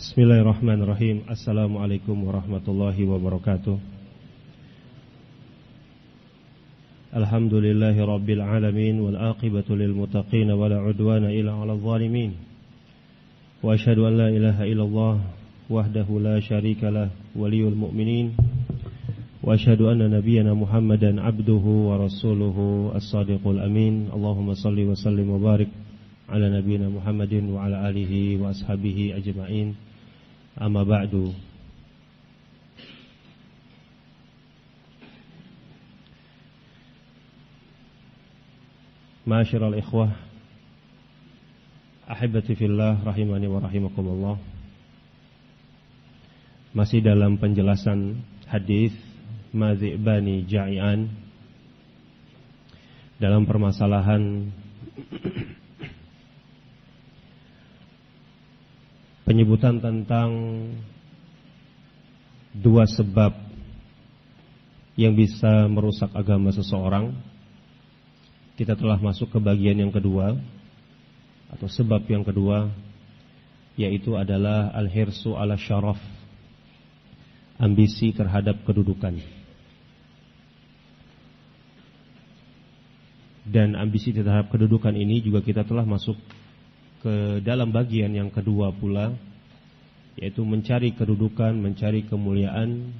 Bismillahirrahmanirrahim. Assalamualaikum warahmatullahi wabarakatuh. Alhamdulillahi rabbil alamin, wal aqibatu lil muttaqin, wala udwana illa 'alal zalimin. Wa asyhadu an la ilaha illallah wahdahu la syarikalah, waliyul mu'minin. Wa asyhadu anna nabiyyana Muhammadan abduhu wa rasuluhu as-sadiqul amin. Allahumma shalli wa sallim wa barik ala nabiyyina Muhammadin wa ala alihi wa ashabihi ajma'in. Amma ba'du. Ma'asyiral ikhwah, ahibati fillah, rahimani wa rahimakumullah. Masih dalam penjelasan hadis Madhi'bani Ja'ian dalam permasalahan penyebutan tentang dua sebab yang bisa merusak agama seseorang. Kita telah masuk ke bagian yang kedua, atau sebab yang kedua, yaitu adalah al-hirsu ala syaraf, ambisi terhadap kedudukan. Dan ambisi terhadap kedudukan ini juga kita telah masuk ke dalam bagian yang kedua pula, yaitu mencari kedudukan, mencari kemuliaan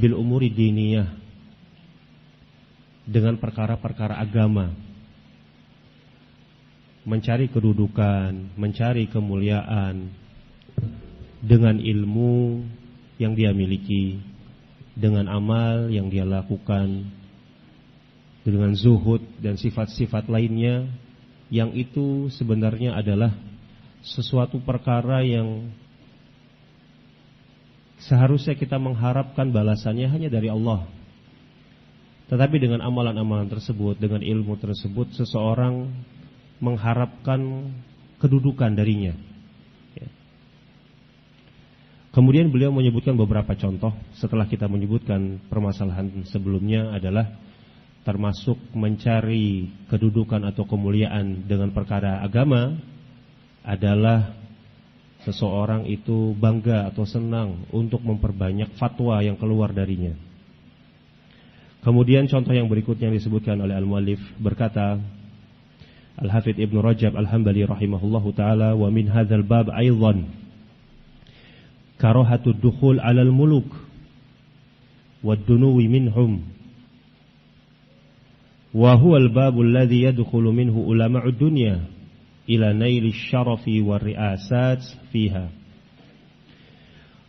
bil umuri diniyah, dengan perkara-perkara agama. Mencari kedudukan, mencari kemuliaan dengan ilmu yang dia miliki, dengan amal yang dia lakukan, dengan zuhud dan sifat-sifat lainnya, yang itu sebenarnya adalah sesuatu perkara yang seharusnya kita mengharapkan balasannya hanya dari Allah. Tetapi dengan amalan-amalan tersebut, dengan ilmu tersebut, seseorang mengharapkan kedudukan darinya. Kemudian beliau menyebutkan beberapa contoh setelah kita menyebutkan permasalahan sebelumnya adalah termasuk mencari kedudukan atau kemuliaan dengan perkara agama adalah seseorang itu bangga atau senang untuk memperbanyak fatwa yang keluar darinya. Kemudian contoh yang berikutnya yang disebutkan oleh al-muallif, berkata Al-Hafidz Ibnu Rajab Al-Hambali rahimahullahu taala, wa min hadzal bab aidan karahatud dukhul 'alal muluk wad dunuwi minhum, wa huwa al-babu alladhi yadkhulu minhu ulama'ud dunya ila naili syarafi war ri'asat fiha.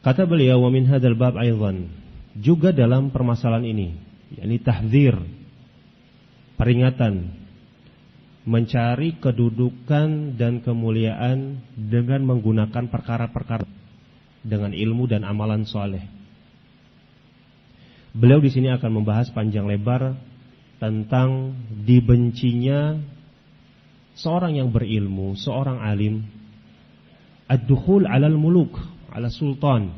Kata beliau, wa min hadzal bab aidan, juga dalam permasalahan ini, yakni tahdzir, peringatan, mencari kedudukan dan kemuliaan dengan menggunakan perkara-perkara dengan ilmu dan amalan soleh. Beliau di sini akan membahas panjang lebar tentang dibencinya seorang yang berilmu, seorang alim, ad-dukhul 'alal muluk, 'ala sultan,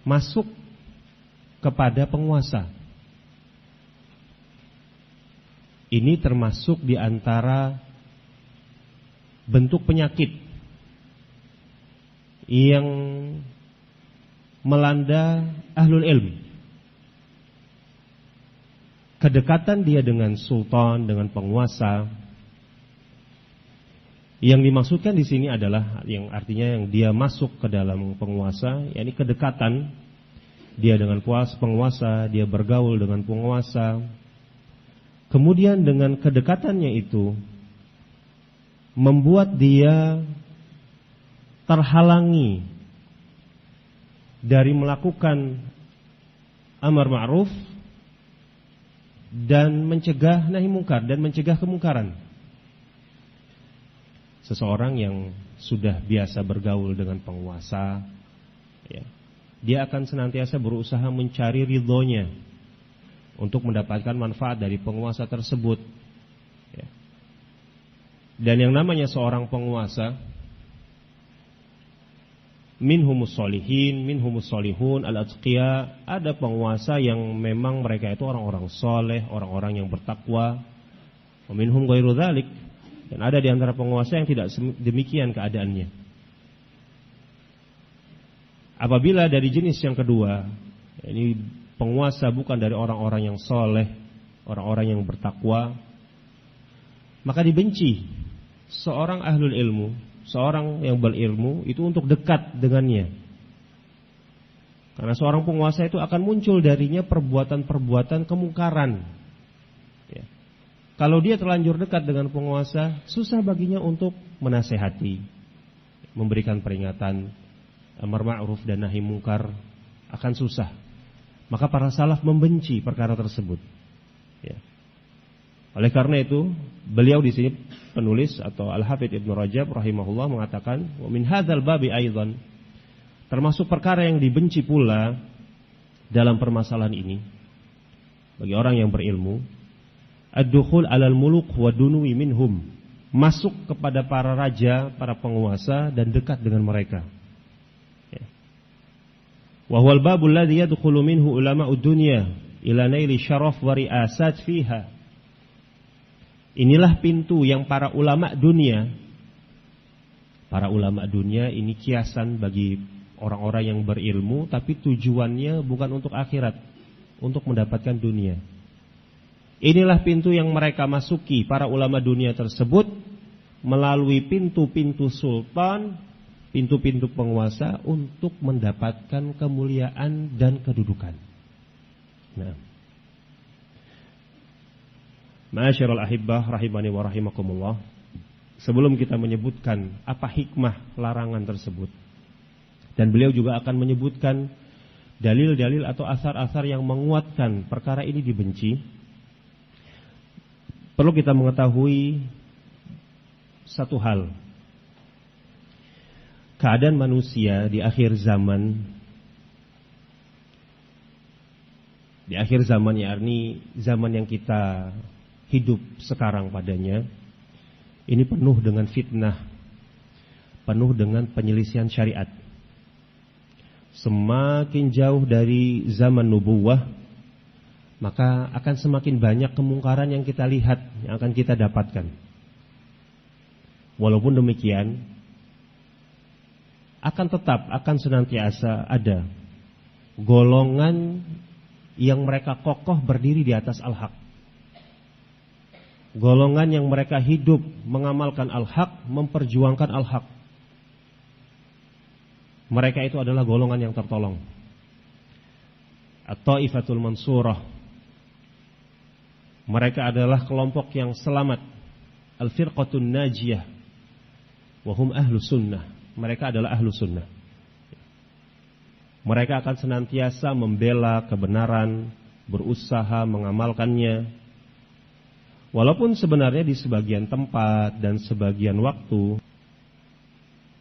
masuk kepada penguasa. Ini termasuk di antara bentuk penyakit yang melanda ahlul ilm. Kedekatan dia dengan sultan, dengan penguasa. Yang dimaksudkan di sini adalah yang artinya yang dia masuk ke dalam penguasa, yakni kedekatan dia dengan penguasa, dia bergaul dengan penguasa. Kemudian dengan kedekatannya itu membuat dia terhalangi dari melakukan amar ma'ruf dan mencegah nahi mungkar dan mencegah kemungkaran. Seseorang yang sudah biasa bergaul dengan penguasa, ya, dia akan senantiasa berusaha mencari ridhonya untuk mendapatkan manfaat dari penguasa tersebut, ya. Dan yang namanya seorang penguasa, minhumus solihin, minhumus solihun, al-atqiya, ada penguasa yang memang mereka itu orang-orang soleh, orang-orang yang bertakwa. Wa minhum ghairu dzalik, dan ada di antara penguasa yang tidak demikian keadaannya. Apabila dari jenis yang kedua, ini penguasa bukan dari orang-orang yang soleh, orang-orang yang bertakwa, maka dibenci seorang ahlul ilmu, seorang yang berilmu itu untuk dekat dengannya. Karena seorang penguasa itu akan muncul darinya perbuatan-perbuatan kemungkaran. Ya. Kalau dia terlanjur dekat dengan penguasa, susah baginya untuk menasehati, memberikan peringatan, amar ma'ruf dan nahi mungkar, akan susah. Maka para salaf membenci perkara tersebut. Ya. Oleh karena itu, beliau di sini penulis atau Al-Hafidz Ibnu Rajab rahimahullah mengatakan, wa min hadzal babi aidan, termasuk perkara yang dibenci pula dalam permasalahan ini bagi orang yang berilmu, ad-dukhul 'alal muluk wa dunwi minhum, masuk kepada para raja, para penguasa dan dekat dengan mereka. Wa huwal babul ladzi yadkhulu minhu ulama'ud dunya ila naili syaraf wa ri'asat fiha. Inilah pintu yang para ulama dunia. Para ulama dunia ini kiasan bagi orang-orang yang berilmu, tapi tujuannya bukan untuk akhirat, untuk mendapatkan dunia. Inilah pintu yang mereka masuki, para ulama dunia tersebut, melalui pintu-pintu sultan, pintu-pintu penguasa, untuk mendapatkan kemuliaan dan kedudukan. Nah, ma'asyiral ahibbah rahimani wa rahimakumullah, sebelum kita menyebutkan apa hikmah larangan tersebut, dan beliau juga akan menyebutkan dalil-dalil atau asar-asar yang menguatkan perkara ini dibenci, perlu kita mengetahui satu hal. Keadaan manusia di akhir zaman, yakni zaman yang kita hidup sekarang padanya, ini penuh dengan fitnah, penuh dengan penyelisihan syariat. Semakin jauh dari zaman nubuwah, maka akan semakin banyak kemungkaran yang kita lihat, yang akan kita dapatkan. Walaupun demikian, akan senantiasa ada golongan yang mereka kokoh berdiri di atas al-haq. Golongan yang mereka hidup mengamalkan al-haq, memperjuangkan al-haq. Mereka itu adalah golongan yang tertolong. At-Taifatul Mansurah. Mereka adalah kelompok yang selamat. Al-Firqatun Najiyah. Wahum ahlu sunnah. Mereka adalah ahlu sunnah. Mereka akan senantiasa membela kebenaran, berusaha mengamalkannya. Walaupun sebenarnya di sebagian tempat dan sebagian waktu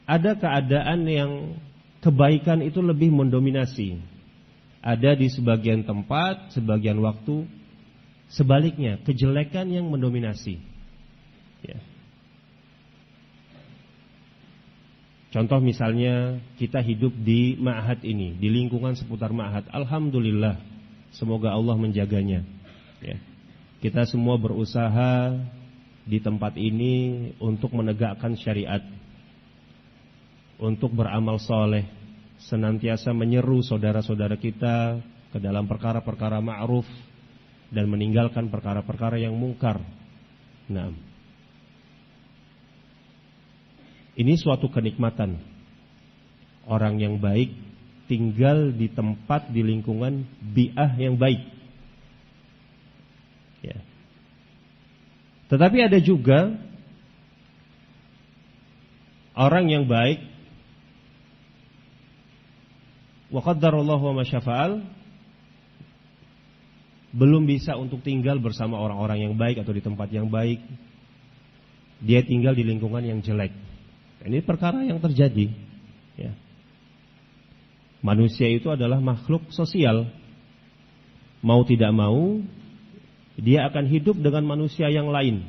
ada keadaan yang kebaikan itu lebih mendominasi. Ada di sebagian tempat, sebagian waktu, sebaliknya kejelekan yang mendominasi. Ya. Contoh misalnya kita hidup di ma'had ini, di lingkungan seputar ma'had. Alhamdulillah, semoga Allah menjaganya. Ya. Kita semua berusaha di tempat ini untuk menegakkan syariat, untuk beramal soleh, senantiasa menyeru saudara-saudara kita ke dalam perkara-perkara ma'ruf dan meninggalkan perkara-perkara yang mungkar. Nah, ini suatu kenikmatan. Orang yang baik tinggal di tempat, di lingkungan bi'ah yang baik. Ya. Tetapi ada juga orang yang baik, wa qaddarallahu wa ma syafa'al, belum bisa untuk tinggal bersama orang-orang yang baik atau di tempat yang baik. Dia tinggal di lingkungan yang jelek. Ini perkara yang terjadi. Ya. Manusia itu adalah makhluk sosial. Mau tidak mau, dia akan hidup dengan manusia yang lain,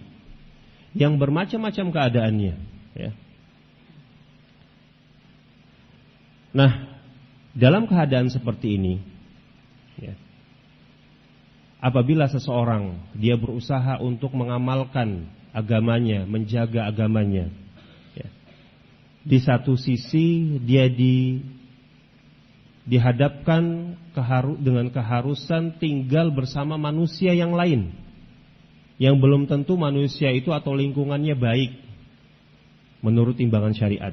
yang bermacam-macam keadaannya. Ya. Nah, dalam keadaan seperti ini, ya, apabila seseorang dia berusaha untuk mengamalkan agamanya, menjaga agamanya, ya, di satu sisi dia dihadapkan dengan keharusan tinggal bersama manusia yang lain, yang belum tentu manusia itu atau lingkungannya baik menurut timbangan syariat.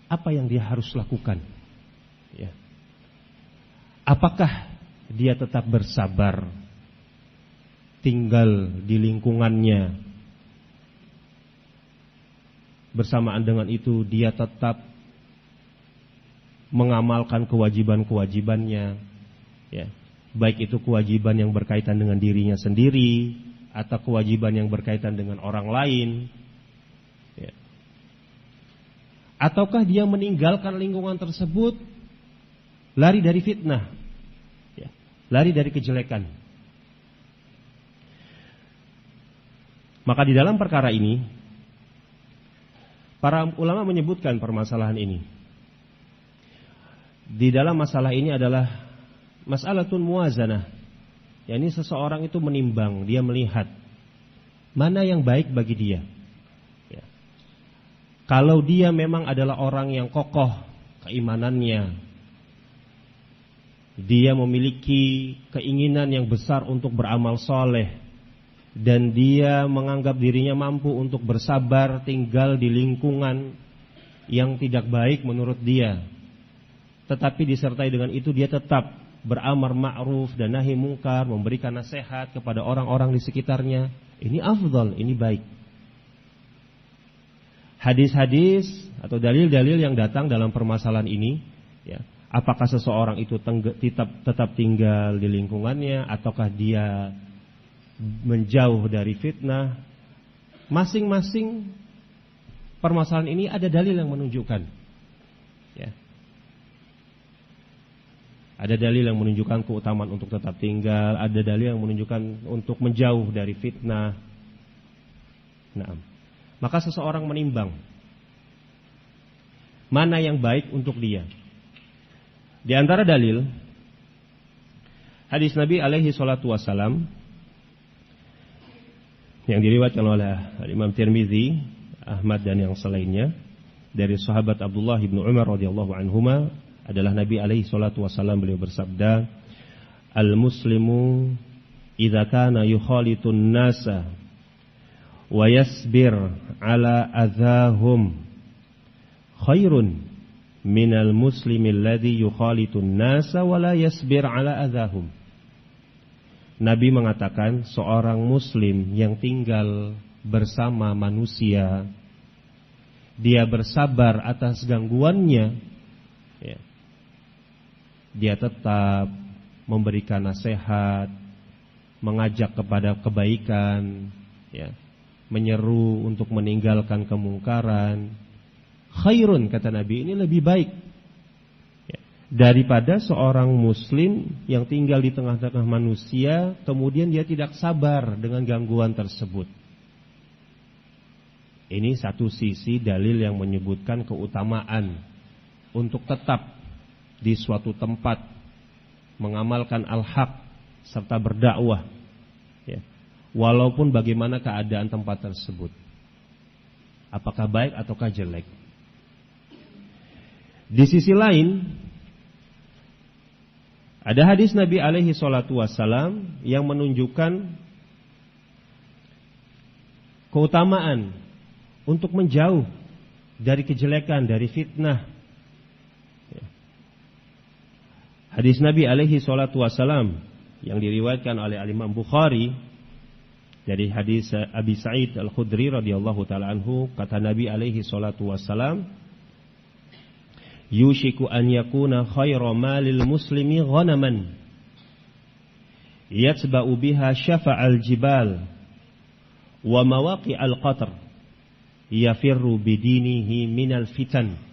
Apa yang dia harus lakukan? Ya. Apakah dia tetap bersabar tinggal di lingkungannya? Bersamaan dengan itu dia tetap mengamalkan kewajiban-kewajibannya, ya. Baik itu kewajiban yang berkaitan dengan dirinya sendiri atau kewajiban yang berkaitan dengan orang lain, ya. Ataukah dia meninggalkan lingkungan tersebut, lari dari fitnah, ya, lari dari kejelekan. Maka di dalam perkara ini, para ulama menyebutkan permasalahan ini. Di dalam masalah ini adalah mas'alatun muwazanah, yakni seseorang itu menimbang, dia melihat mana yang baik bagi dia. Ya. Kalau dia memang adalah orang yang kokoh keimanannya, dia memiliki keinginan yang besar untuk beramal soleh, dan dia menganggap dirinya mampu untuk bersabar tinggal di lingkungan yang tidak baik menurut dia, tetapi disertai dengan itu dia tetap beramar ma'ruf dan nahi mungkar, memberikan nasihat kepada orang-orang di sekitarnya, ini afdal, ini baik. Hadis-hadis atau dalil-dalil yang datang dalam permasalahan ini, ya, apakah seseorang itu tetap tinggal di lingkungannya ataukah dia menjauh dari fitnah, masing-masing permasalahan ini ada dalil yang menunjukkan, ya. Ada dalil yang menunjukkan keutamaan untuk tetap tinggal, ada dalil yang menunjukkan untuk menjauh dari fitnah. Nah, maka seseorang menimbang mana yang baik untuk dia. Di antara dalil hadis Nabi alaihi salatu wasalam yang diriwayatkan oleh Imam Tirmizi, Ahmad dan yang selainnya dari sahabat Abdullah bin Umar radhiyallahu anhuma, adalah Nabi alaihi salatu wasallam, beliau bersabda, al-muslimu idza kana yukhalitun nasa wa yasbir ala adhahum khairun minal muslimil ladzi yukhalitun nasa wa la yasbir ala adhahum. Nabi mengatakan seorang muslim yang tinggal bersama manusia, dia bersabar atas gangguannya, ya, dia tetap memberikan nasihat, mengajak kepada kebaikan, ya, menyeru untuk meninggalkan kemungkaran. Khairun, kata Nabi, ini lebih baik, ya, daripada seorang muslim yang tinggal di tengah-tengah manusia kemudian dia tidak sabar dengan gangguan tersebut. Ini satu sisi dalil yang menyebutkan keutamaan untuk tetap di suatu tempat mengamalkan al-haq serta berdakwah, ya, walaupun bagaimana keadaan tempat tersebut, apakah baik ataukah jelek. Di sisi lain ada hadis Nabi alaihi salatu wassalam yang menunjukkan keutamaan untuk menjauh dari kejelekan, dari fitnah. Hadis Nabi alaihi salatu wassalam yang diriwayatkan oleh Imam Bukhari dari hadis Abi Sa'id Al-Khudri radhiyallahu taala anhu, kata Nabi alaihi salatu wassalam, yushiku an yakuna khairu malil muslimi ghanaman yatsba'u biha syafa'al jibal wa mawaqi'al qatr yafirru bidinihi minal fitan.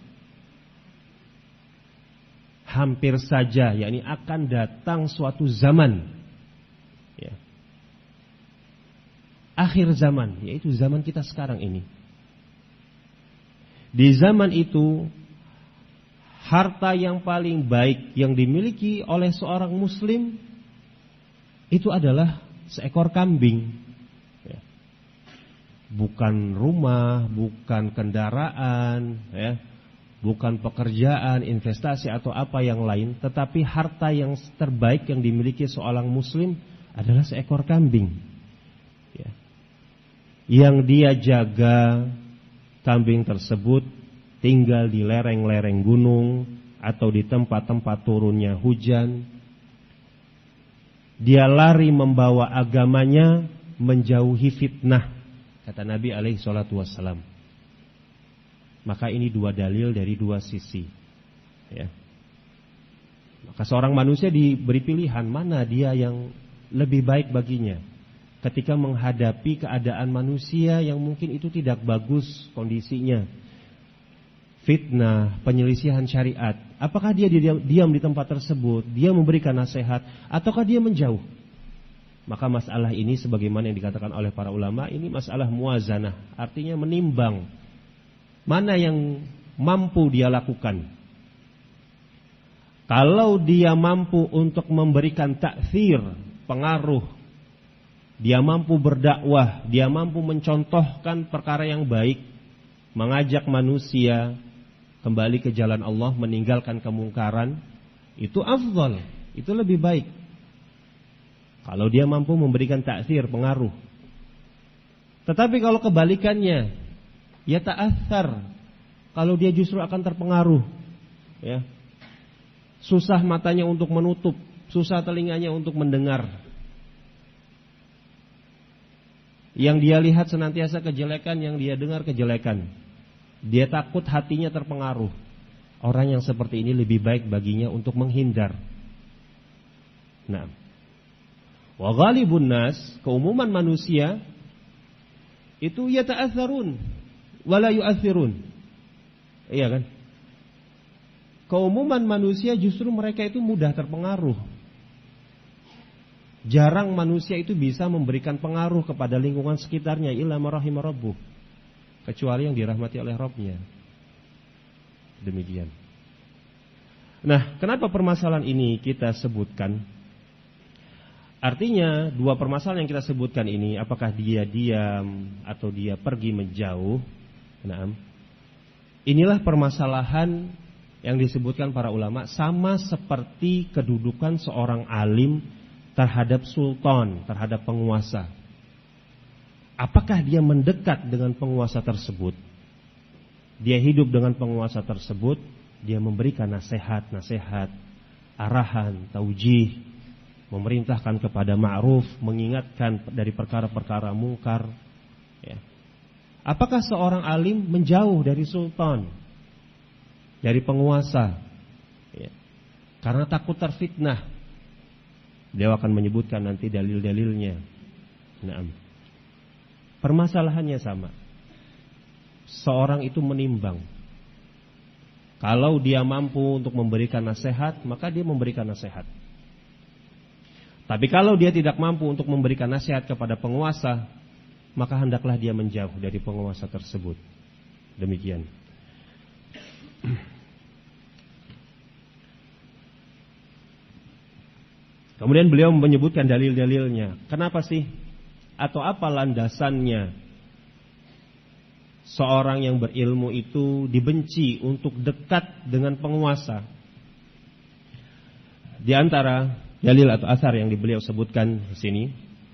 Hampir saja, yakni akan datang suatu zaman, ya, akhir zaman, yaitu zaman kita sekarang ini. Di zaman itu harta yang paling baik yang dimiliki oleh seorang muslim itu adalah seekor kambing, ya. Bukan rumah, bukan kendaraan, ya, bukan pekerjaan, investasi atau apa yang lain, tetapi harta yang terbaik yang dimiliki seorang muslim adalah seekor kambing. Ya. Yang dia jaga kambing tersebut tinggal di lereng-lereng gunung atau di tempat-tempat turunnya hujan. Dia lari membawa agamanya menjauhi fitnah, kata Nabi alaihi salatu wassalam. Maka ini dua dalil dari dua sisi. Ya. Maka seorang manusia diberi pilihan mana dia yang lebih baik baginya ketika menghadapi keadaan manusia yang mungkin itu tidak bagus kondisinya. Fitnah, penyelisihan syariat. Apakah dia diam di tempat tersebut, dia memberikan nasihat, ataukah dia menjauh? Maka masalah ini sebagaimana yang dikatakan oleh para ulama, ini masalah muwazanah, artinya menimbang mana yang mampu dia lakukan. Kalau dia mampu untuk memberikan ta'thir, pengaruh, dia mampu berdakwah, dia mampu mencontohkan perkara yang baik, mengajak manusia kembali ke jalan Allah, meninggalkan kemungkaran, itu afdal, itu lebih baik. Kalau dia mampu memberikan ta'thir, pengaruh. Tetapi kalau kebalikannya, ya ta'athar, kalau dia justru akan terpengaruh, ya. Susah matanya untuk menutup, susah telinganya untuk mendengar. Yang dia lihat senantiasa kejelekan, yang dia dengar kejelekan. Dia takut hatinya terpengaruh. Orang yang seperti ini lebih baik baginya untuk menghindar. Nah, wa ghalibun nas, keumuman manusia itu yata'atsarun wala yu'atsirun. Iya kan? Keumuman manusia justru mereka itu mudah terpengaruh. Jarang manusia itu bisa memberikan pengaruh kepada lingkungan sekitarnya illa ma rahima rabbuh, kecuali yang dirahmati oleh Rabb-nya. Demikian. Nah, kenapa permasalahan ini kita sebutkan? Artinya dua permasalahan yang kita sebutkan ini, apakah dia diam atau dia pergi menjauh. Nah, inilah permasalahan yang disebutkan para ulama, sama seperti kedudukan seorang alim terhadap sultan, terhadap penguasa. Apakah dia mendekat dengan penguasa tersebut? Dia hidup dengan penguasa tersebut, dia memberikan nasihat-nasihat, arahan, taujih, memerintahkan kepada ma'ruf, mengingatkan dari perkara-perkara mungkar, ya. Apakah seorang alim menjauh dari sultan, dari penguasa, ya, karena takut terfitnah? Beliau akan menyebutkan nanti dalil-dalilnya. Nah, permasalahannya sama. Seorang itu menimbang. Kalau dia mampu untuk memberikan nasihat, maka dia memberikan nasihat. Tapi kalau dia tidak mampu untuk memberikan nasihat kepada penguasa, maka hendaklah dia menjauh dari penguasa tersebut. Demikian. Kemudian beliau menyebutkan dalil-dalilnya. Kenapa sih? Atau apa landasannya seorang yang berilmu itu dibenci untuk dekat dengan penguasa? Di antara dalil atau asar yang beliau sebutkan di sini,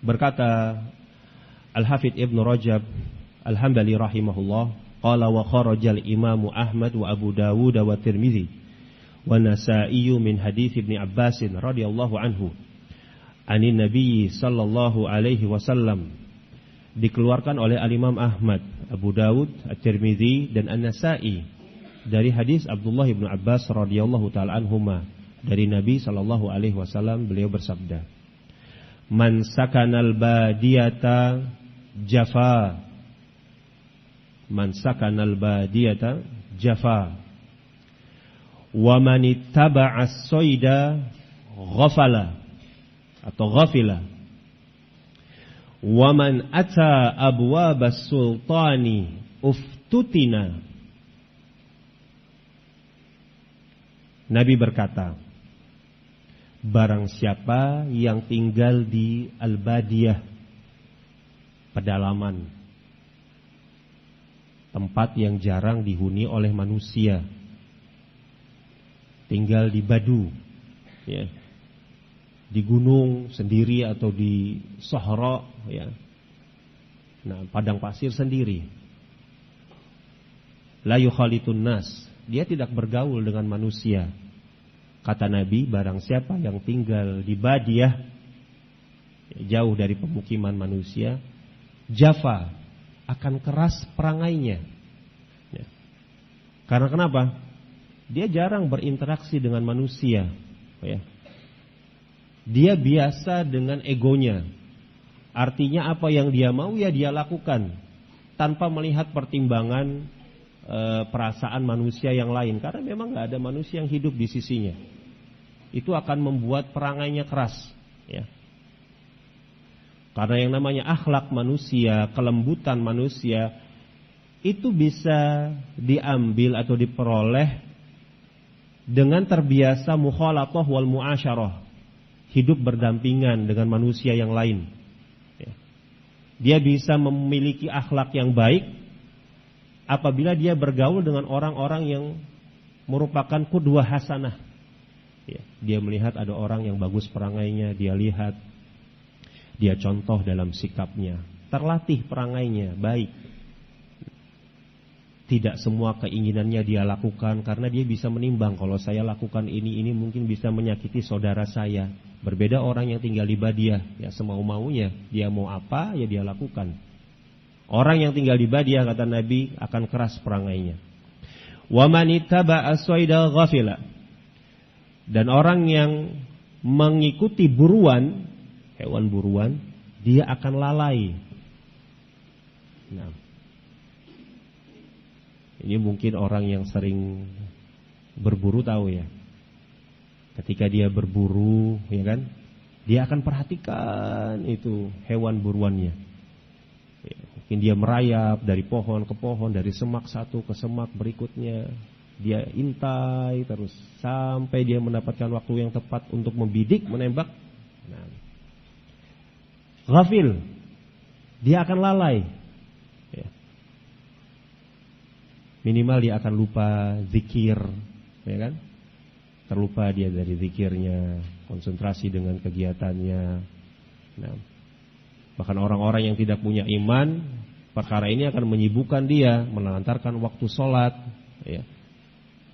berkata Al-Hafidz Ibnu Rajab Al-Hambali rahimahullah, qala wa kharajal Imam Ahmad wa Abu Dawud wa Tirmizi wa Nasa'i min hadits Ibnu Abbas radhiyallahu anhu anin Nabi sallallahu alaihi wasallam. Dikeluarkan oleh Al-Imam Ahmad, Abu Dawud, At-Tirmizi dan An-Nasa'i dari hadis Abdullah bin Abbas radhiyallahu taala anhuma, dari Nabi sallallahu alaihi wasallam, beliau bersabda, "Man sakanal badiyata jafa." Man sakanal badiyata jafa. Wa man ittaba'a as-sayda ghafala atau ghafila. Wa man ata abwabas sultani uftutina. Nabi berkata, barang siapa yang tinggal di al-badiyah, pedalaman, tempat yang jarang dihuni oleh manusia, tinggal di badu, ya, di gunung sendiri atau di sahara, ya, nah, padang pasir sendiri. La yukhalitun nas, dia tidak bergaul dengan manusia. Kata Nabi, barang siapa yang tinggal di badiah, jauh dari pemukiman manusia, jafa, akan keras perangainya. Ya. Karena kenapa? Dia jarang berinteraksi dengan manusia, ya. Dia biasa dengan egonya. Artinya apa yang dia mau ya dia lakukan, tanpa melihat pertimbangan perasaan manusia yang lain. Karena memang gak ada manusia yang hidup di sisinya. Itu akan membuat perangainya keras, ya. Karena yang namanya akhlak manusia, kelembutan manusia, itu bisa diambil atau diperoleh dengan terbiasa mukhalatah wal muasyarah, hidup berdampingan dengan manusia yang lain, ya. Dia bisa memiliki akhlak yang baik apabila dia bergaul dengan orang-orang yang merupakan qudwah hasanah, ya. Dia melihat ada orang yang bagus perangainya, dia lihat, dia contoh dalam sikapnya, terlatih perangainya baik. Tidak semua keinginannya dia lakukan, karena dia bisa menimbang, kalau saya lakukan ini mungkin bisa menyakiti saudara saya. Berbeda orang yang tinggal di badiah, ya semau-maunya, dia mau apa ya dia lakukan. Orang yang tinggal di badiah, kata Nabi, akan keras perangainya. Wa man ittaba'a as-sayda ghafila, dan orang yang mengikuti buruan, hewan buruan, dia akan lalai. Nah, ini mungkin orang yang sering berburu tahu, ya. Ketika dia berburu, ya kan, dia akan perhatikan itu hewan buruannya. Ya, mungkin dia merayap dari pohon ke pohon, dari semak satu ke semak berikutnya. Dia intai terus sampai dia mendapatkan waktu yang tepat untuk membidik, menembak. Nah, ghafil, dia akan lalai, ya. Minimal dia akan lupa zikir, ya kan? Terlupa dia dari zikirnya, konsentrasi dengan kegiatannya. Nah, bahkan orang-orang yang tidak punya iman, perkara ini akan menyibukkan dia, melantarkan waktu sholat, ya.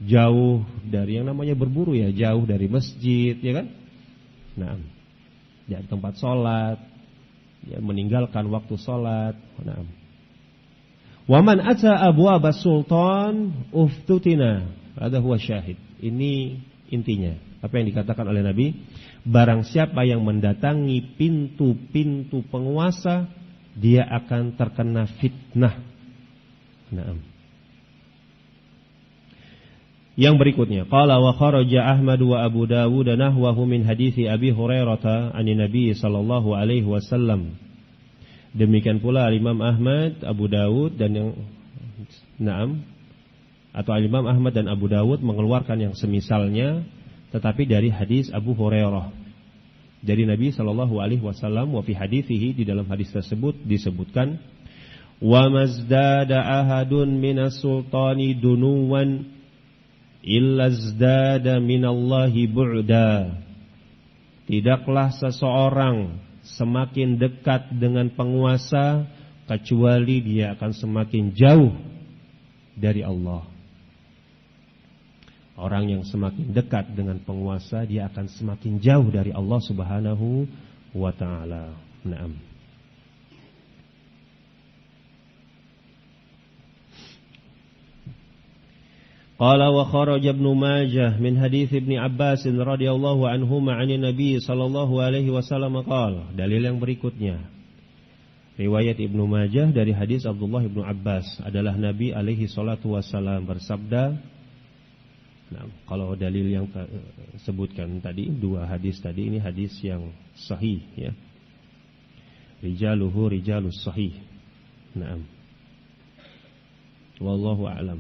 Jauh dari yang namanya berburu, ya, jauh dari masjid, ya kan? Nah, dari tempat sholat, dia meninggalkan waktu sholat. Nah, waman ata abwabas sultan uftutina, ada huwa syahid. Ini intinya apa yang dikatakan oleh Nabi, barang siapa yang mendatangi pintu-pintu penguasa, dia akan terkena fitnah. Nah, yang berikutnya, qala wa kharaja Ahmad wa Abu Dawud nahwahu min hadits Abi Hurairah an Nabi sallallahu alaihi wasallam. Demikian pula Imam Ahmad, Abu Dawud dan yang atau Imam Ahmad dan Abu Dawud mengeluarkan yang semisalnya, tetapi dari hadis Abu Hurairah dari Nabi sallallahu alaihi wasallam. Wa fi hadithihi, di dalam hadis tersebut disebutkan, wa mazdada ahadun minas sultani dunuwan illa zdada minallahi bu'da. Tidaklah seseorang semakin dekat dengan penguasa kecuali dia akan semakin jauh dari Allah. Orang yang semakin dekat dengan penguasa, dia akan semakin jauh dari Allah Subhanahu wa ta'ala. Naam. Qala wa kharaja Ibnu Majah min hadits Ibnu Abbas radhiyallahu anhuma 'anil Nabi sallallahu alaihi wasallam qala. Dalil yang berikutnya, riwayat Ibnu Majah dari hadis Abdullah Ibnu Abbas, adalah Nabi alaihi salatu wasallam bersabda. Nah, kalau dalil yang sebutkan tadi, dua hadis tadi, ini hadis yang sahih, ya. Rijaluhu rijalus sahih. Naam. Wallahu a'lam.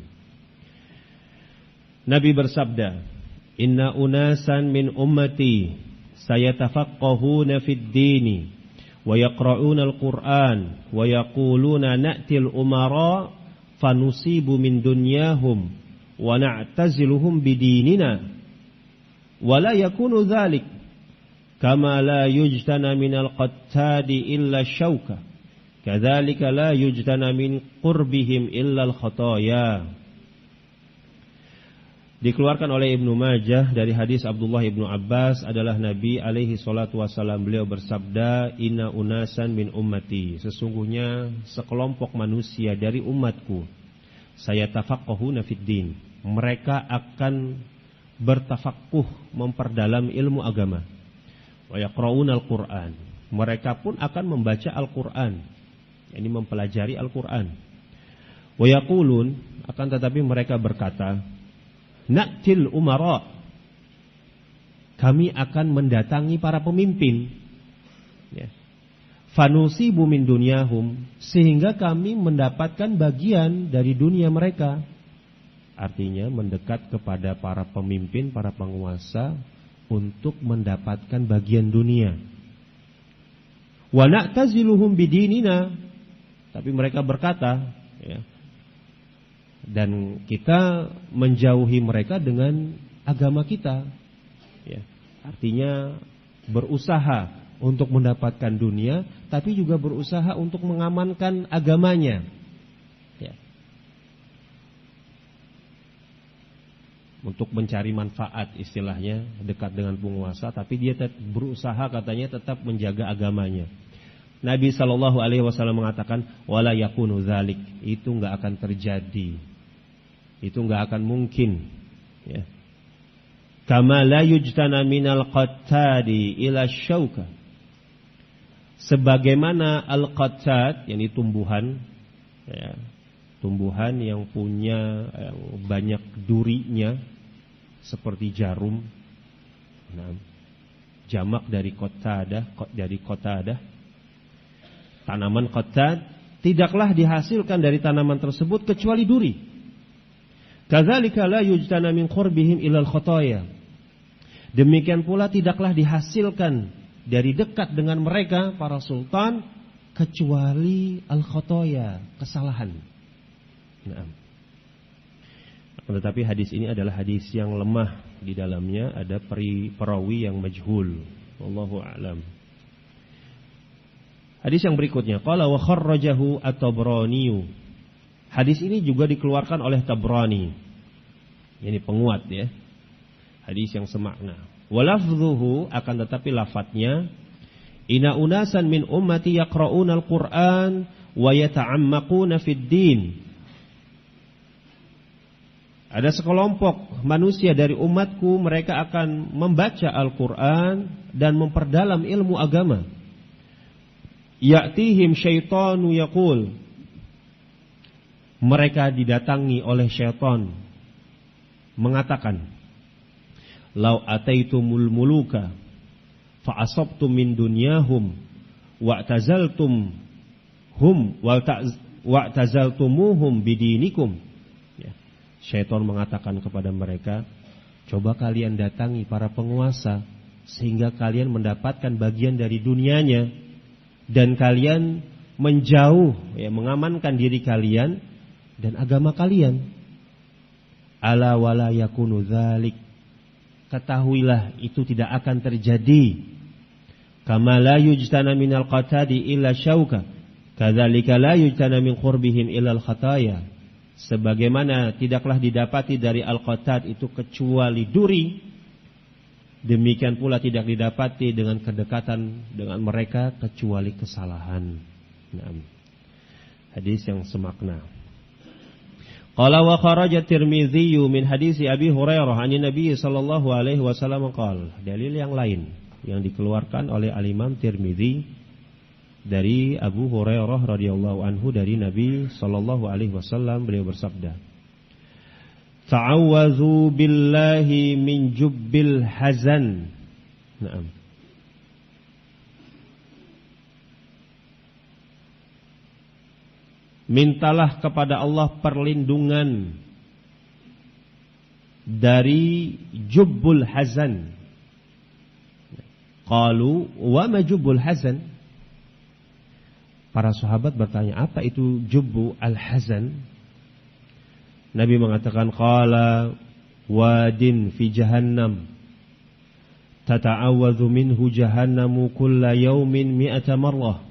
Nabi bersabda, inna unasan min ummati sayatafaqqahuna fid dini wa yaqra'una al-Qur'an wa yaquluna na'til umara fanusibu min dunyahum wa na'taziluhum bidinina wala yakunu dzalik kama la yujtana minal qattadi illa syauka kadzalika la yujtana min qurbihim illa al khataya. Dikeluarkan oleh Ibnu Majah dari hadis Abdullah Ibnu Abbas adalah Nabi alaihi salatu wasallam, beliau bersabda, inna unasan min ummati, sesungguhnya sekelompok manusia dari umatku, saya tafaqahuna fid din, mereka akan bertafaqquh, memperdalam ilmu agama, wa yaqra'una al-Qur'an, mereka pun akan membaca Al-Qur'an, yakni mempelajari Al-Qur'an, wa yaqulun, akan tetapi mereka berkata, na'til umara, kami akan mendatangi para pemimpin, ya. Fanusibu min dunyahum, sehingga kami mendapatkan bagian dari dunia mereka. Artinya mendekat kepada para pemimpin, para penguasa untuk mendapatkan bagian dunia. Wa na'taziluhum bidinina, tapi mereka berkata, ya, dan kita menjauhi mereka dengan agama kita, ya. Artinya berusaha untuk mendapatkan dunia, tapi juga berusaha untuk mengamankan agamanya, ya. Untuk mencari manfaat, istilahnya dekat dengan penguasa, tapi dia berusaha katanya tetap menjaga agamanya. Nabi SAW mengatakan, wala yakunu dzalik, itu enggak akan terjadi, itu enggak akan mungkin, ya. Kama la yujtana minal qattadi ila syauka, sebagaimana al-qattad, yakni tumbuhan, ya, tumbuhan yang punya banyak durinya seperti jarum. Nah, jamak dari qattadah, tanaman qattad tidaklah dihasilkan dari tanaman tersebut kecuali duri. Kadzalika la yujtana min qurbihim ilal khataya, demikian pula tidaklah dihasilkan dari dekat dengan mereka para sultan kecuali al-khataya, kesalahan. Nah, tetapi hadis ini adalah hadis yang lemah, di dalamnya ada perawi yang majhul. Wallahu a'lam. Hadis yang berikutnya, qala wa kharrajahu at-Tabrani. Hadis ini juga dikeluarkan oleh Tabrani. Ini penguat, ya. Hadis yang semakna. Wa lafdhuhu, akan tetapi lafadznya, inna unasan min ummati yaqra'una al-Qur'an wa yata'ammaquna fid din. Ada sekelompok manusia dari umatku, mereka akan membaca Al-Quran dan memperdalam ilmu agama. Ya'tihim syaitanu yaqul, mereka didatangi oleh syaitan mengatakan, lau ataitumul muluka fa'asabtum min dunyahum wa'tazaltum hum wa'tazaltumuhum bidinikum. Syaitan mengatakan kepada mereka, coba kalian datangi para penguasa sehingga kalian mendapatkan bagian dari dunianya, dan kalian menjauh, ya, mengamankan diri kalian dan agama kalian. Ala wala yakunu dzalik, ketahuilah itu tidak akan terjadi. Kama la yujtana minal qatadi illa syauka kadzalika la yujtana min qurbihim illa al khataya, sebagaimana tidaklah didapati dari al-qattad itu kecuali duri, demikian pula tidak didapati dengan kedekatan dengan mereka kecuali kesalahan. Nah, hadis yang semakna. Qala wa kharaja Tirmidzi min hadisi Abi Hurairah an Nabi sallallahu alaihi wasallam qala, dalil yang lain yang dikeluarkan oleh Al-Imam Tirmidzi dari Abu Hurairah radhiyallahu anhu dari Nabi sallallahu alaihi wasallam, beliau bersabda, ta'awwazu billahi min jubbil hazan. Naam. Mintalah kepada Allah perlindungan dari jubbul hazan. Qalu wa ma jubbul hazan? Para sahabat bertanya, apa itu jubbu al-hazan? Nabi mengatakan, qala wadin fi jahannam tata'awadzu minhu jahannamu kulla yaumin mi'ata marrah.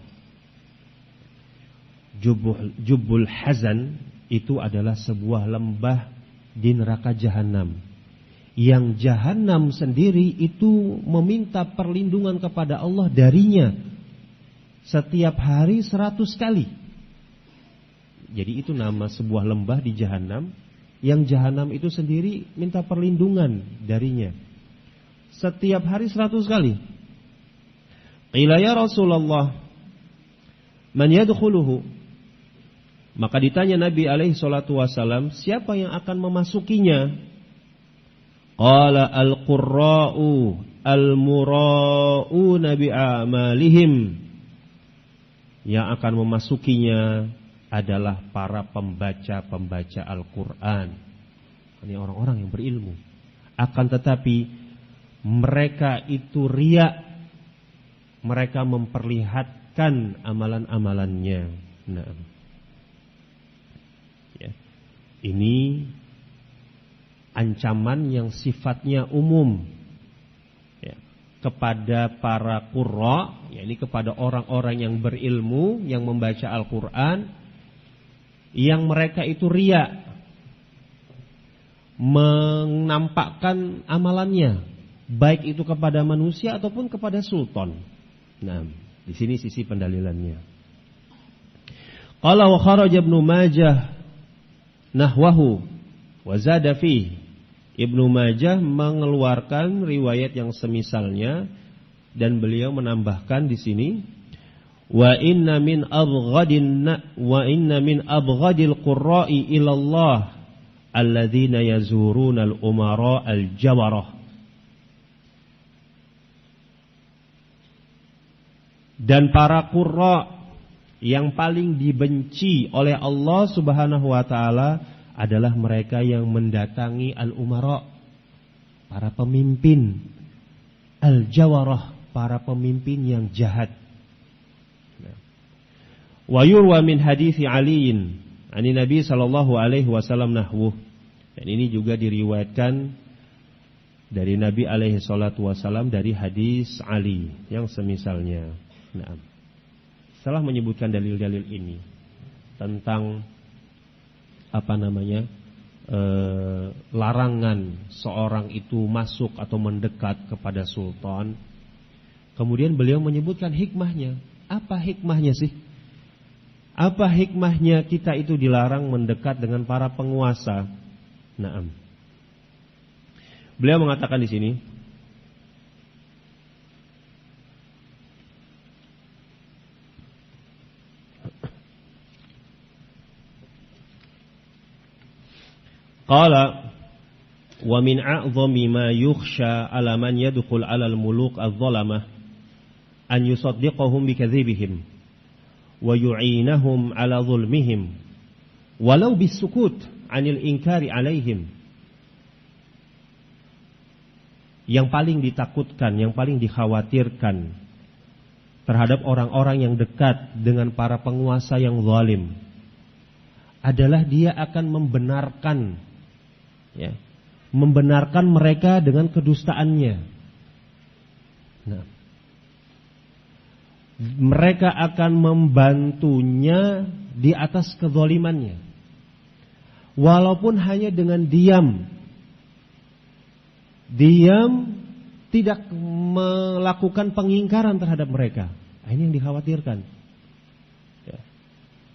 Jubbul Hazan itu adalah sebuah lembah di neraka jahanam. Yang jahanam sendiri itu meminta perlindungan kepada Allah darinya setiap hari 100 kali. Jadi itu nama sebuah lembah di jahanam, yang jahanam itu sendiri minta perlindungan darinya setiap hari 100 kali. Qila ya Rasulullah, man yadkhuluhu? Maka ditanya Nabi alaihi salatu wasalam, siapa yang akan memasukinya? Qala al-qurra'u al-mura'una bi'amalihim. Yang akan memasukinya adalah para pembaca-pembaca Al-Quran. Ini orang-orang yang berilmu. Akan tetapi mereka itu riya. Mereka memperlihatkan amalan-amalannya. Nah, ya. Ini ancaman yang sifatnya umum, ya, kepada para qurra, yakni kepada orang-orang yang berilmu, yang membaca Al-Quran, yang mereka itu riya, menampakkan amalannya, baik itu kepada manusia ataupun kepada sultan. Nah, di sini sisi pendalilannya. Qala wa kharaja Ibnu Majah nahwahu wa zada fihi. Ibnu Majah mengeluarkan riwayat yang semisalnya dan beliau menambahkan di sini, wa inna min abghadil qurra'i ila Allah alladzina yazuruna al-umara al-jawarah. Dan para qurra yang paling dibenci oleh Allah Subhanahu wa taala adalah mereka yang mendatangi al-umara, para pemimpin, al-jawarah, para pemimpin yang jahat. Wa yurwa min hadithi Aliin ani Nabi sallallahu alaihi wasallam nahwuh. Dan ini juga diriwayatkan dari Nabi alaihi salatu wasallam dari hadis Ali yang semisalnya. Nah, setelah menyebutkan dalil-dalil ini tentang larangan seorang itu masuk atau mendekat kepada sultan, kemudian beliau menyebutkan hikmahnya. Apa hikmahnya sih? Apa hikmahnya kita itu dilarang mendekat dengan para penguasa? Naam. Beliau mengatakan di sini, qala wa min a'dhami ma yukhsha 'ala man yadkhul 'ala al-muluk adh-dhalamah an yusaddiqahum bikadzibihim wa yu'inahum 'ala dhulmihim walau bisukut 'anil inkari 'alaihim. Yang paling ditakutkan, yang paling dikhawatirkan terhadap orang-orang yang dekat dengan para penguasa yang zalim adalah dia akan membenarkan mereka dengan kedustaannya. Nah, mereka akan membantunya di atas kezalimannya, walaupun hanya dengan diam, tidak melakukan pengingkaran terhadap mereka. Ini yang dikhawatirkan. Ya.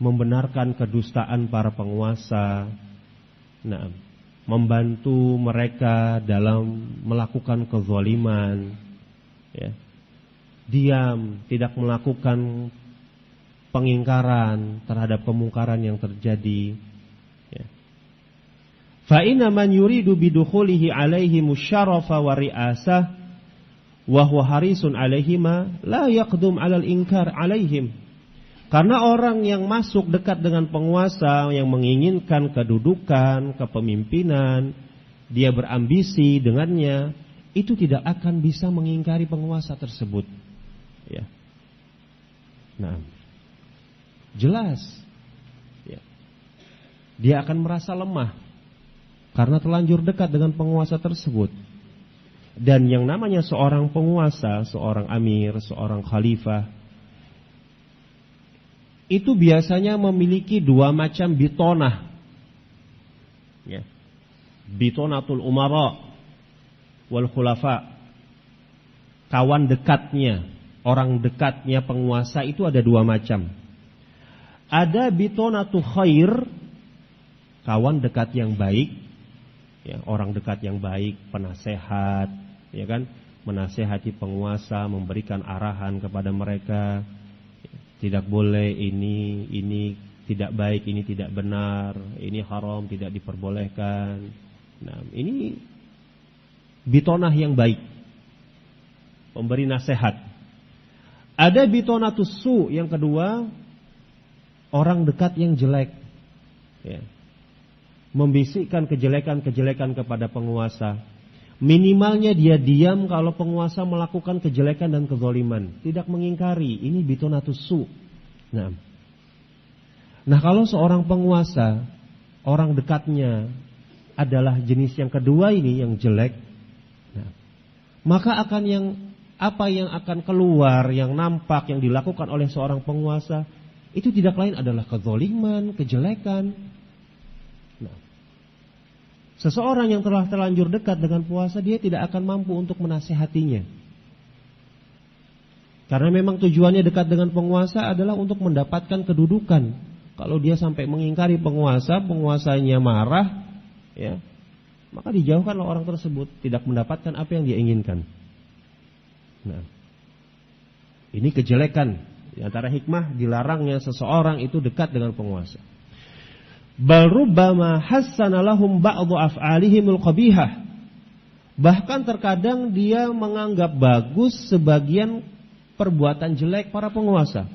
Membenarkan kedustaan para penguasa. Nah, membantu mereka dalam melakukan kezaliman, ya. Diam, tidak melakukan pengingkaran terhadap kemungkaran yang terjadi, ya. Fa inna man yuridu bidukhulihi alaihi musyarafa wa ri'asah wa huwa harisun alaihima la yaqdum 'alal inkar alaihim. Karena orang yang masuk dekat dengan penguasa, yang menginginkan kedudukan, kepemimpinan, dia berambisi dengannya, itu tidak akan bisa mengingkari penguasa tersebut. Ya. Nah, jelas, ya. Dia akan merasa lemah karena terlanjur dekat dengan penguasa tersebut. Dan yang namanya seorang penguasa, seorang amir, seorang khalifah, itu biasanya memiliki dua macam bitonah, ya. Bitonatul umara wal khulafa, kawan dekatnya, orang dekatnya penguasa itu ada dua macam. Ada bitonatu khair, kawan dekat yang baik, ya, orang dekat yang baik, penasehat, ya kan, menasehati penguasa, memberikan arahan kepada mereka, tidak boleh ini tidak baik, ini tidak benar, ini haram, tidak diperbolehkan. Nah, ini bitonah yang baik, pemberi nasihat. Ada bitonatus su, yang kedua, orang dekat yang jelek, ya, membisikkan kejelekan-kejelekan kepada penguasa. Minimalnya dia diam kalau penguasa melakukan kejelekan dan kezaliman, tidak mengingkari. Ini bitonatus su. Nah, kalau seorang penguasa, orang dekatnya adalah jenis yang kedua ini, yang jelek, nah, maka apa yang akan keluar, yang nampak, yang dilakukan oleh seorang penguasa, itu tidak lain adalah kezaliman, kejelekan. Nah, seseorang yang telah terlanjur dekat dengan puasa, dia tidak akan mampu untuk menasehatinya. Karena memang tujuannya dekat dengan penguasa adalah untuk mendapatkan kedudukan. Kalau dia sampai mengingkari penguasa, penguasanya marah, ya, maka dijauhkanlah orang tersebut, tidak mendapatkan apa yang dia inginkan. Nah, ini kejelekan. Di antara hikmah dilarangnya seseorang itu dekat dengan penguasa. Bal rubbama hassana lahum ba'dhu af'alihimul qabihah. Bahkan terkadang dia menganggap bagus sebagian perbuatan jelek para penguasa.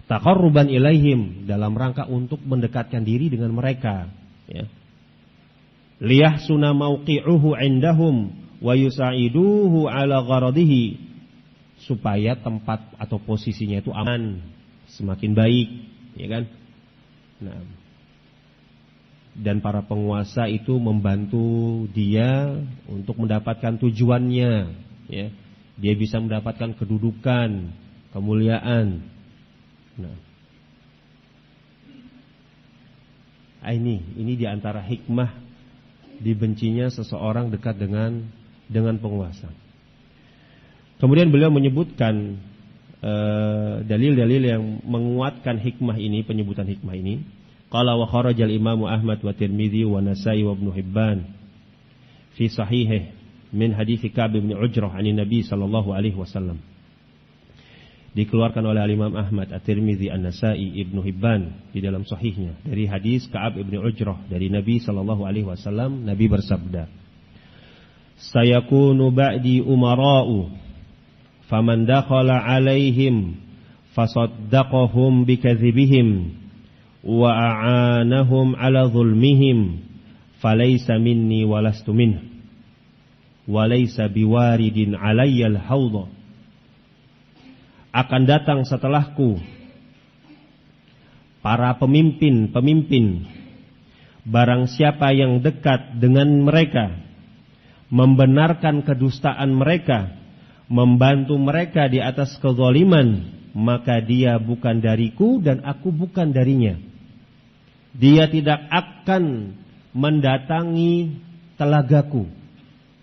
Taqarruban ilaihim, dalam rangka untuk mendekatkan diri dengan mereka, ya. Liyahsuna mauqi'uhu 'indahum wa yusa'iduhu 'ala gharadihi, supaya tempat atau posisinya itu aman, semakin baik, ya kan? Nah, dan para penguasa itu membantu dia untuk mendapatkan tujuannya, ya. Dia bisa mendapatkan kedudukan, kemuliaan. Nah, ini di antara hikmah dibencinya seseorang dekat dengan penguasa. Kemudian beliau menyebutkan dalil-dalil yang menguatkan hikmah ini, penyebutan hikmah ini. Qala wa kharajal Imam Ahmad wa Tirmidzi wa Nasa'i wa Ibnu Hibban fi sahihih min hadits Ka'b bin Ujrah 'an Nabi sallallahu alaihi wasallam. Dikeluarkan oleh Imam Ahmad, At-Tirmidzi, An-Nasa'i, Ibnu Hibban di dalam sahihnya dari hadis Ka'b bin Ujrah dari Nabi sallallahu alaihi wasallam. Nabi bersabda, "Sayakunu ba'di umara'u faman dakhala 'alaihim fasaddaqahum bikadzibihim wa a'anahum 'ala zulmihim falaysa minni walastu minhu wa laysa biwaridin 'alayya al-hawdha." Akan datang setelahku para pemimpin, barang siapa yang dekat dengan mereka, membenarkan kedustaan mereka, membantu mereka di atas kezaliman, maka dia bukan dariku dan aku bukan darinya. Dia tidak akan mendatangi telagaku,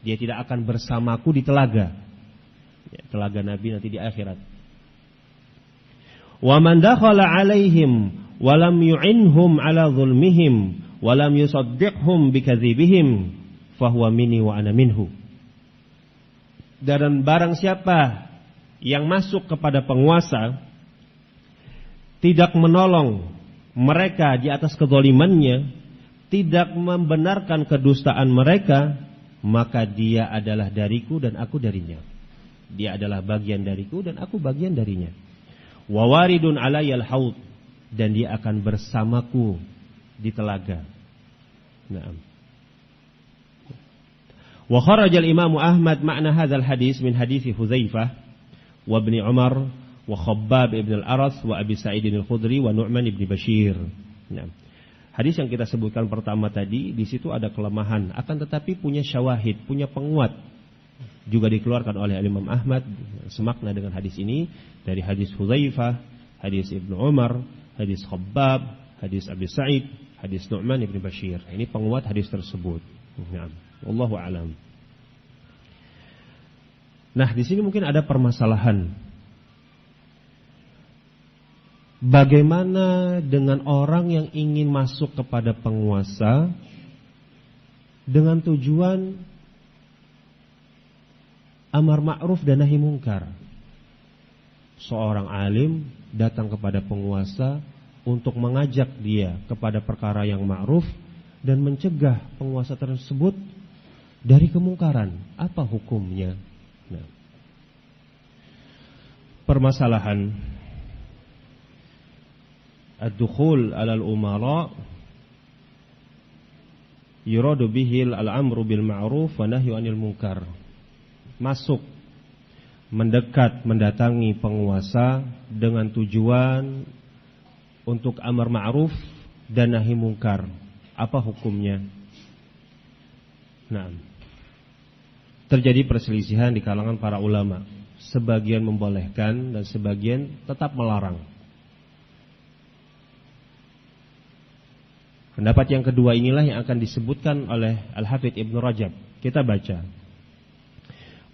dia tidak akan bersamaku di telaga, telaga Nabi nanti di akhirat. Wa man dakhala 'alaihim wa lam yu'inhum 'ala zulmihim wa lam yusaddiqhum bikadzibihim fahuwa minni wa ana minhu. Dan barang siapa yang masuk kepada penguasa, tidak menolong mereka di atas kezalimannya, tidak membenarkan kedustaan mereka, maka dia adalah dariku dan aku darinya. Dia adalah bagian dariku dan aku bagian darinya. Wa waridun alayyal haud, dan dia akan bersamaku di telaga. Naam. Wa kharaja al-Imam Ahmad ma'na hadzal hadis min hadis Hudzaifah wa Ibnu Umar wa Khabbab ibn al-Aras wa Abi Sa'id al-Khudri wa Nu'man ibn Bashir. Naam. Hadis yang kita sebutkan pertama tadi, di situ ada kelemahan, akan tetapi punya syawahid, punya penguat, juga dikeluarkan oleh Imam Ahmad semakna dengan hadis ini dari hadis Hudzaifah, hadis Ibnu Umar, hadis Khabbab, hadis Abi Sa'id, hadis Nu'man ibn Bashir. Ini penguat hadis tersebut. Nah, wallahu a'lam. Nah, di sini mungkin ada permasalahan. Bagaimana dengan orang yang ingin masuk kepada penguasa dengan tujuan amar ma'ruf dan nahi mungkar? Seorang alim datang kepada penguasa untuk mengajak dia kepada perkara yang ma'ruf dan mencegah penguasa tersebut dari kemungkaran. Apa hukumnya? Nah, permasalahan ad-dukhul 'alal umara yuradu bihi al-amru bil ma'ruf wa nahyu 'anil munkar. Masuk, mendekat, mendatangi penguasa dengan tujuan untuk amar ma'ruf dan nahi mungkar. Apa hukumnya? Nah, terjadi perselisihan di kalangan para ulama. Sebagian membolehkan dan sebagian tetap melarang. Pendapat yang kedua inilah yang akan disebutkan oleh Al-Hafidz Ibnu Rajab. Kita baca.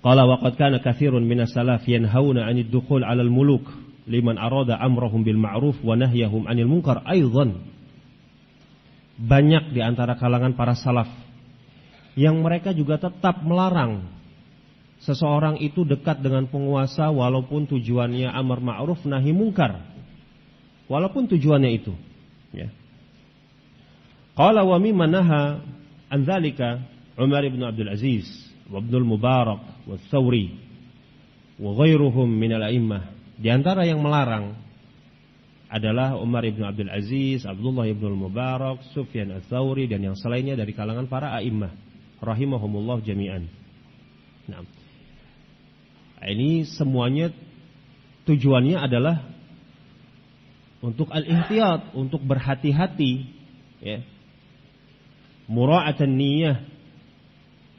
Qala wa qad kana katsirun minas salaf yanhauna 'anid dukhul 'alal muluk liman arada amrahum bil ma'ruf wa nahyahum 'anil munkar aidan. Banyak di antara kalangan para salaf yang mereka juga tetap melarang seseorang itu dekat dengan penguasa walaupun tujuannya amar ma'ruf nahi mungkar. Walaupun tujuannya itu, ya. Qala wa mimman naha an dzalika Umar ibn Abdul Aziz wa Ibnu Mubarak wa Tsawri wa ghairuhum min al-a'immah. Di antara yang melarang adalah Umar ibn Abdul Aziz, Abdullah ibn Mubarak, Sufyan ats-Tsawri dan yang selainnya dari kalangan para a'immah rahimahumullah jami'an. Nah, ini semuanya tujuannya adalah untuk al-ihtiyat, untuk berhati-hati, ya. Mura'atan niyah,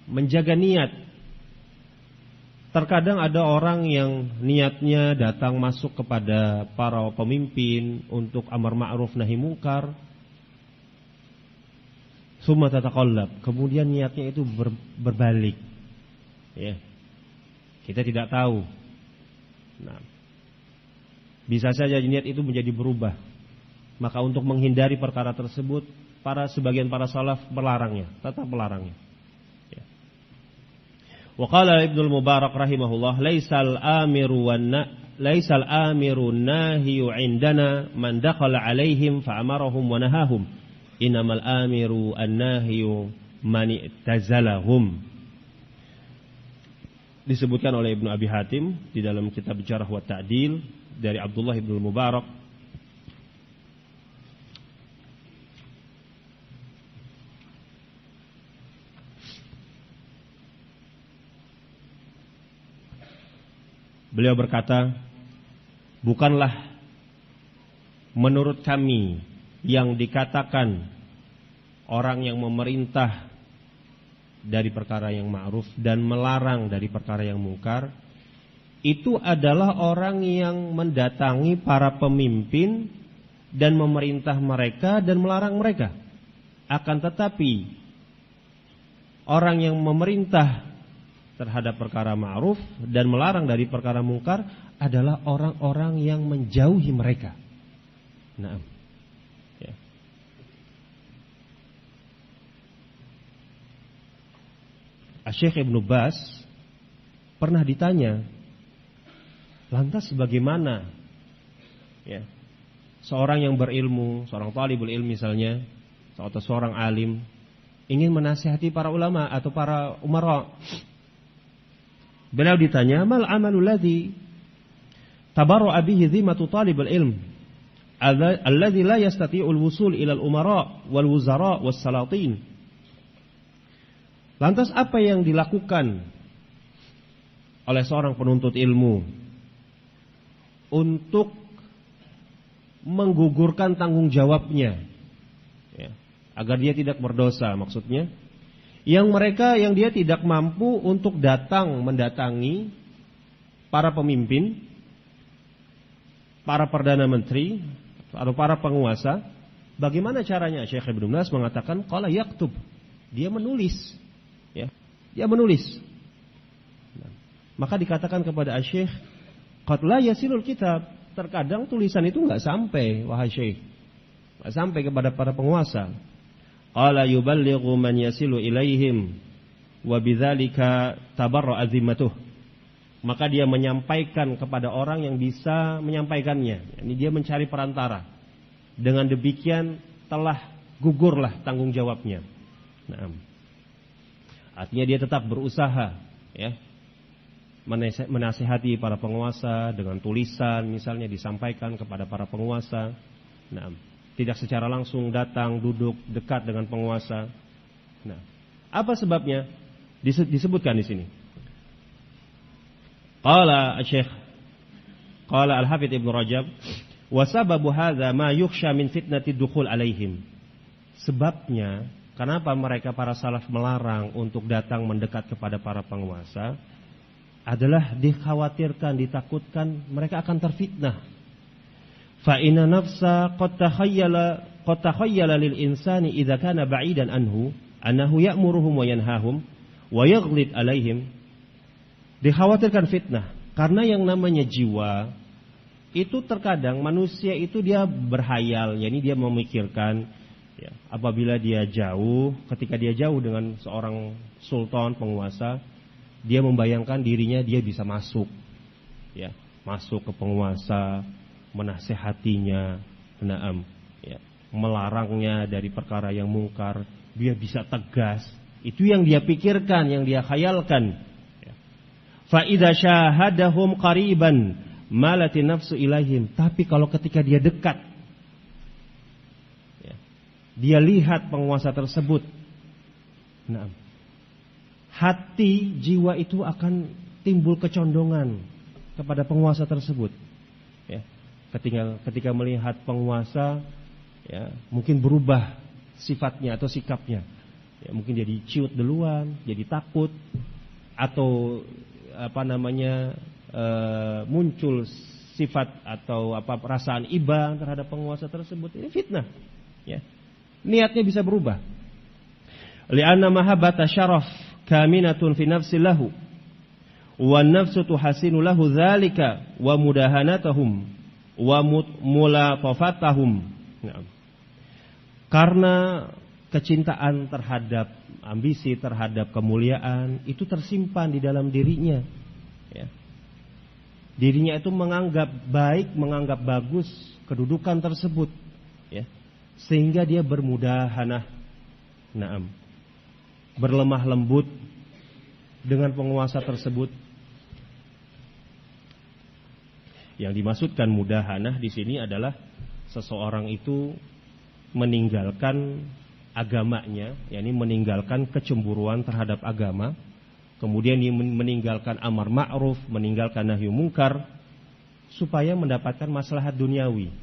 menjaga niat. Terkadang ada orang yang niatnya datang masuk kepada para pemimpin untuk amar ma'ruf nahi mungkar, summa tataqallab, kemudian niatnya itu berbalik, ya. Kita tidak tahu. Nah, bisa saja niat itu menjadi berubah. Maka untuk menghindari perkara tersebut, sebagian para salaf melarangnya, tetap melarangnya. Ya. Wa qala Ibnu Mubarak rahimahullah, laisal amiru nahiyu indana man dakhala alaihim fa amarahum wa nahahum. Innamal amiru an-nahiyu man i'tazalahum. Disebutkan oleh Ibnu Abi Hatim di dalam kitab Jarh wa Ta'dil dari Abdullah ibn Mubarak. Beliau berkata, bukanlah menurut kami yang dikatakan orang yang memerintah dari perkara yang ma'ruf dan melarang dari perkara yang mungkar itu adalah orang yang mendatangi para pemimpin dan memerintah mereka dan melarang mereka. Akan tetapi orang yang memerintah terhadap perkara ma'ruf dan melarang dari perkara mungkar adalah orang-orang yang menjauhi mereka. Nah, ya. Syekh Ibnu Baz pernah ditanya, lantas bagaimana, ya, seorang yang berilmu, seorang talibul ilmi misalnya, atau seorang alim ingin menasihati para ulama atau para umara. Beliau ditanya, mal amalul ladzi tabarra'a bihi dhimmatu talibul ilm alladzi la yastati'ul wusul ila al-umara wal wuzara was salatin. Lantas apa yang dilakukan oleh seorang penuntut ilmu untuk menggugurkan tanggung jawabnya, ya, agar dia tidak berdosa, maksudnya yang dia tidak mampu untuk mendatangi para pemimpin, para perdana menteri atau para penguasa. Bagaimana caranya? Syekh Ibnu Baz mengatakan qala yaktub, dia menulis, ya. Dia menulis. Maka dikatakan kepada Syekh, qad la yasilul kitab, terkadang tulisan itu enggak sampai, wahai Syekh. Enggak sampai kepada para penguasa. Qala yuballighu man yasilu ilaihim wa bidzalika tabarra'a zimmatuh. Maka dia menyampaikan kepada orang yang bisa menyampaikannya. Ini dia mencari perantara. Dengan demikian telah gugurlah tanggung jawabnya. Nah, artinya dia tetap berusaha, ya, menasihati para penguasa dengan tulisan, misalnya disampaikan kepada para penguasa. Nah, tidak secara langsung datang duduk dekat dengan penguasa. Nah, apa sebabnya? Disebutkan di sini. Qala Syekh, qala Al-Hafidz Ibnu Rajab, wa sababu hadza ma yukhsha min fitnati dukhul alaihim. Sebabnya, kenapa mereka para salaf melarang untuk datang mendekat kepada para penguasa adalah dikhawatirkan, ditakutkan mereka akan terfitnah. Fa inna nafsa qad takhayyala lil insani idza kana ba'idan anhu annahu ya'muruhum wa yanhahum wa yaghlid alaihim. Dikhawatirkan fitnah karena yang namanya jiwa itu terkadang manusia itu dia berhayal, yakni dia memikirkan, ya, apabila dia jauh, ketika dia jauh dengan seorang sultan penguasa, dia membayangkan dirinya dia bisa masuk, ya, masuk ke penguasa, menasehatinya, ya, melarangnya dari perkara yang mungkar, dia bisa tegas. Itu yang dia pikirkan, yang dia khayalkan. Ya. Fa idza syahadahum qariban malati nafsu ilaihim. Tapi kalau ketika dia dekat, ya, dia lihat penguasa tersebut, nah, hati jiwa itu akan timbul kecondongan kepada penguasa tersebut. Ya, ketika melihat penguasa, ya, mungkin berubah sifatnya atau sikapnya. Ya, mungkin jadi ciut duluan, jadi takut, atau muncul sifat atau perasaan iba terhadap penguasa tersebut. Ini fitnah, ya. Niatnya bisa berubah. Li'anna mahabbata syaraf kaminatun fi nafsi lahu wa nafsu tuhasinu lahu dzalika wa mudahanatahum wa mulatafatahum. Karena kecintaan terhadap, ambisi terhadap kemuliaan itu tersimpan di dalam dirinya, ya. Dirinya itu menganggap baik, menganggap bagus kedudukan tersebut, ya. Sehingga dia bermudahanah, berlemah lembut dengan penguasa tersebut. Yang dimaksudkan mudahanah di sini adalah seseorang itu meninggalkan agamanya, yakni meninggalkan kecemburuan terhadap agama, kemudian dia meninggalkan amar ma'ruf, meninggalkan nahi mungkar, supaya mendapatkan maslahat duniawi.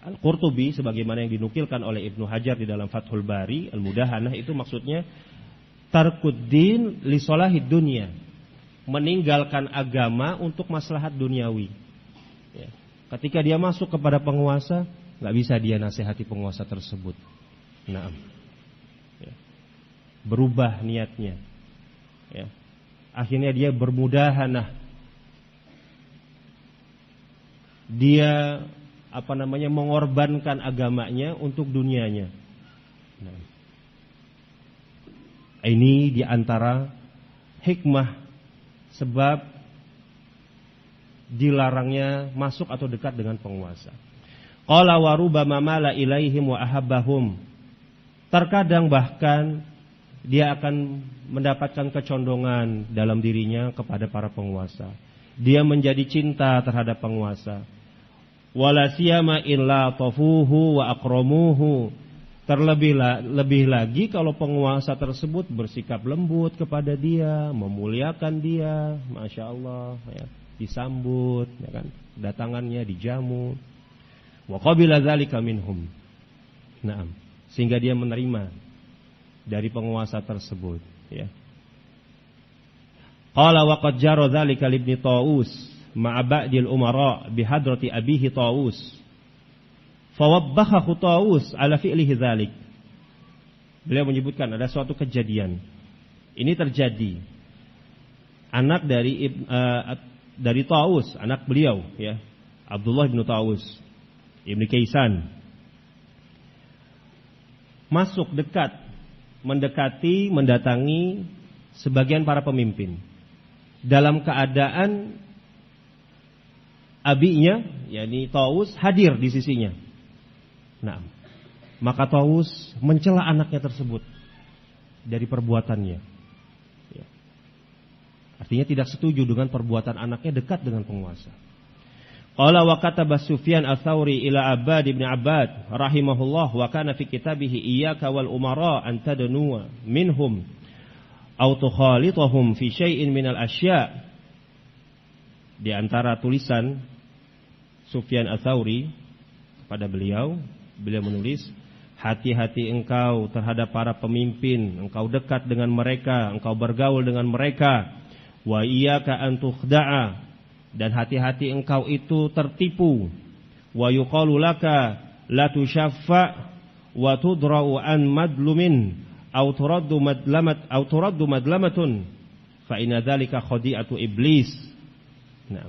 Al-Qurtubi sebagaimana yang dinukilkan oleh Ibnu Hajar di dalam Fathul Bari, al-mudahanah itu maksudnya tarkuddin li solahid dunya, meninggalkan agama untuk maslahat duniawi. Ya. Ketika dia masuk kepada penguasa, nggak bisa dia nasihati penguasa tersebut. Ya. Berubah niatnya. Ya. Akhirnya dia bermudahanah. Dia mengorbankan agamanya untuk dunianya. Nah. Ini diantara hikmah sebab dilarangnya masuk atau dekat dengan penguasa. Qala wa rubbama mala ilaihim wa ahabbahum. Terkadang bahkan dia akan mendapatkan kecondongan dalam dirinya kepada para penguasa. Dia menjadi cinta terhadap penguasa. Wala siyama illa tafuhu wa akramuhu. Lebih lagi kalau penguasa tersebut bersikap lembut kepada dia, memuliakan dia, masya Allah, ya, disambut, ya kan, datangannya dijamu. Wa qabila dzalika minhum. Naam, sehingga dia menerima dari penguasa tersebut, ya. Qala wa qad jara dzalika li Ibnu Tawus ma'a ba'dil umara bi hadrati abihi Tawus. Fawabbakhahu Tawus ala fi'lihi dzalik. Beliau menyebutkan ada suatu kejadian. Ini terjadi. Anak dari Tawus, anak beliau, ya. Abdullah bin Tawus Ibnu Kaisan masuk dekat, mendekati, mendatangi sebagian para pemimpin dalam keadaan abinya, yakni Tawus, hadir di sisinya. Nah, maka Tawus mencela anaknya tersebut dari perbuatannya, ya. Artinya tidak setuju dengan perbuatan anaknya dekat dengan penguasa. Qala wa kataba Sufyan ats-Tsauri ila Abbad ibn Abbad rahimahullah wa kana fi kitabihi iyyaka wal umara an tadnu minhum aw tukhalituhum fi syai'in minal asya'. Di antara tulisan Sufyan ats-Tsauri kepada beliau menulis, hati-hati engkau terhadap para pemimpin, engkau dekat dengan mereka, engkau bergaul dengan mereka. Wa iyyaka an tukhda'a, dan hati-hati engkau itu tertipu. Wa yuqalu laka la tushaffa wa tudra'u an madlumin aw turaddu madlamatun fa inna dzalika khadi'atu iblis. Nah,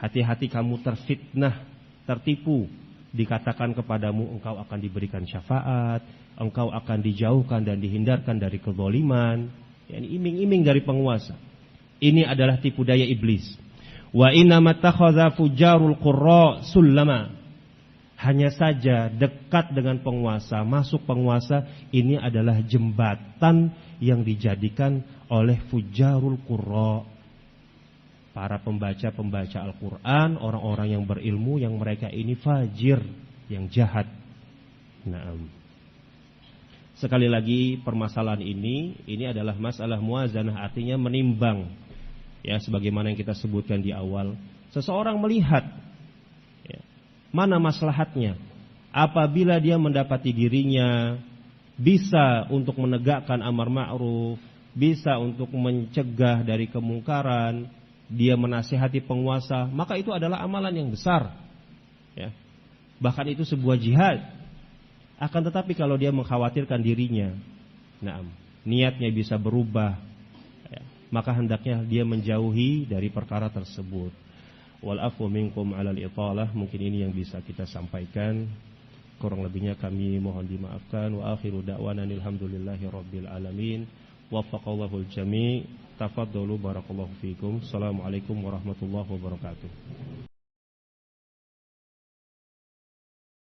hati-hati kamu terfitnah, tertipu. Dikatakan kepadamu engkau akan diberikan syafaat, engkau akan dijauhkan dan dihindarkan dari kezaliman, yakni iming-iming dari penguasa. Ini adalah tipu daya iblis. Wa inna mattakhadha fujarul qurra sullama. Hanya saja dekat dengan penguasa, masuk penguasa, ini adalah jembatan yang dijadikan oleh fujarul qurra, para pembaca-pembaca Al-Quran, orang-orang yang berilmu, yang mereka ini fajir, yang jahat. Naam. Sekali lagi permasalahan ini adalah masalah muwazanah, artinya menimbang. Ya, sebagaimana yang kita sebutkan di awal, seseorang melihat, ya, mana maslahatnya. Apabila dia mendapati dirinya bisa untuk menegakkan amar ma'ruf, bisa untuk mencegah dari kemungkaran, dia menasihati penguasa, maka itu adalah amalan yang besar, ya. Bahkan itu sebuah jihad. Akan tetapi kalau dia mengkhawatirkan dirinya, niatnya bisa berubah, ya, maka hendaknya dia menjauhi dari perkara tersebut. Wal afwu minkum 'alal italah. Mungkin ini yang bisa kita sampaikan. Kurang lebihnya kami mohon dimaafkan. Wa akhiru da'wana alhamdulillahi rabbil alamin. Waffaqallahul jami'. Tafaddalu barakallahu fikum. Assalamualaikum warahmatullahi wabarakatuh.